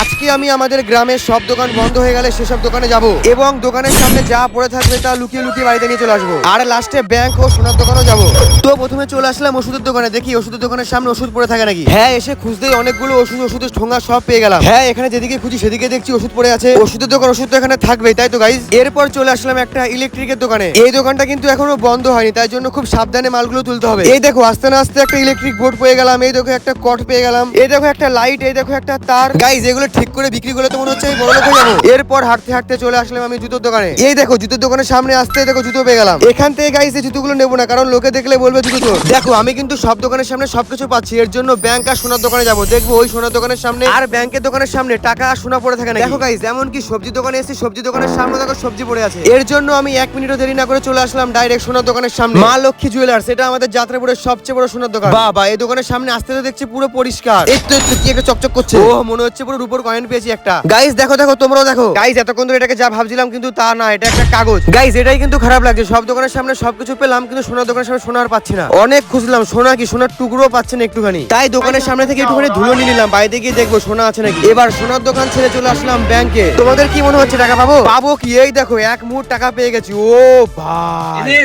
আজকে আমি আমাদের গ্রামের সব দোকান বন্ধ হয়ে গেলে সেসব দোকানে যাব এবং দোকানের সামনে যা পড়ে থাকবে তা লুকিয়ে লুকিয়ে বাড়িতে নিয়ে চলে আসবো। আর লাস্টে ব্যাংক ও সোনার দোকানেও যাবো। তো প্রথমে চলে আসলাম ওষুধের দোকানে, দেখি ওষুধের দোকানের সামনে ওষুধ পড়ে থাকে নাকি। হ্যাঁ, এসে খুঁজতেই অনেকগুলো ওষুধের ঠোঙা সব পেয়ে গেলাম। হ্যাঁ, এখানে যেদিকে খুঁজি সেদিকে দেখছি ওষুধ পড়ে আছে। ওষুধের দোকান, ওষুধ তো এখানে থাকবেই, তাই তো গাইজ। এরপর চলে আসলাম একটা ইলেকট্রিকের দোকানে। এই দোকানটা কিন্তু এখনো বন্ধ হয়নি, তাই জন্য খুব সাবধানে মালগুলো তুলতে হবে। এই দেখো আস্তে না আস্তে একটা ইলেকট্রিক বোর্ড পেয়ে গেলাম, এই দেখো একটা কট পেয়ে গেলাম, এই দেখো একটা লাইট, এই দেখো একটা তার। গাইজ এগুলো ঠিক করে বিক্রি করলে তো মনে হচ্ছে আমি বড়লোক হয়ে যাবো। এরপর হাঁটতে হাঁটতে চলে আসলাম আমি জুতোর দোকানে। এই দেখো জুতোর দোকানের সামনে আসতে দেখো জুতো পেয়ে গেলাম। এখান থেকে গাইজ এই জুতোগুলো নেবো না, কারণ লোকে দেখলে বলবে জুতো চোর। দেখো আমি কিন্তু সব দোকানের সামনে সবকিছু পাচ্ছি, এর জন্য ব্যাংক আর সোনার দোকানে যাবো, দেখবো ওই সোনার দোকানের সামনে আর ব্যাংকের দোকানের সামনে টাকা আর সোনা পড়ে থাকে না। দেখো গাইজ এমন কি সবজি দোকানে এসে সবজি দোকানের সামনে দেখো সবজি পড়ে আছে। এর জন্য আমি 1 মিনিটও দেরি না করে চলে আসলাম ডাইরেক্ট সোনার দোকানের সামনে। মা লক্ষ্মী জুয়েলার্স, এটা আমাদের যাত্রাপুরের সবচেয়ে বড় সোনার দোকান। বাবা এই দোকানের সামনে আসতে তো দেখছি পুরো পরিষ্কার। এই তো কি একটা চকচক করছে, ও মনে হচ্ছে পুরো রূপোর কয়েন পেয়েছি একটা। গাইজ দেখো দেখো তোমরাও দেখো। গাইজ এতক্ষণ ধরে এটাকে যা ভাবছিলাম কিন্তু তা না, এটা একটা কাগজ। গাইজ এটাই কিন্তু খারাপ লাগছে, সব দোকানের সামনে সবকিছু পেলাম কিন্তু সোনার দোকানের সামনে সোনা আর পাচ্ছি না। অনেক খুঁজলাম, সোনা কি সোনার টুকরো পাচ্ছে না একটুখানি। তাই দোকানের সামনে থেকে একটুখানি ধুলো নিয়ে নিলাম, বাইরে গিয়ে দেখবো সোনা আছে নাকি। এবার সোনার দোকান ছেড়ে চলে আসলাম ব্যাংকে। তোমাদের কি মনে হচ্ছে টাকা পাবো? পাবো কি, এই দেখো 1 মুহূর্ত টাকা পেয়ে গেছি। ও ভাই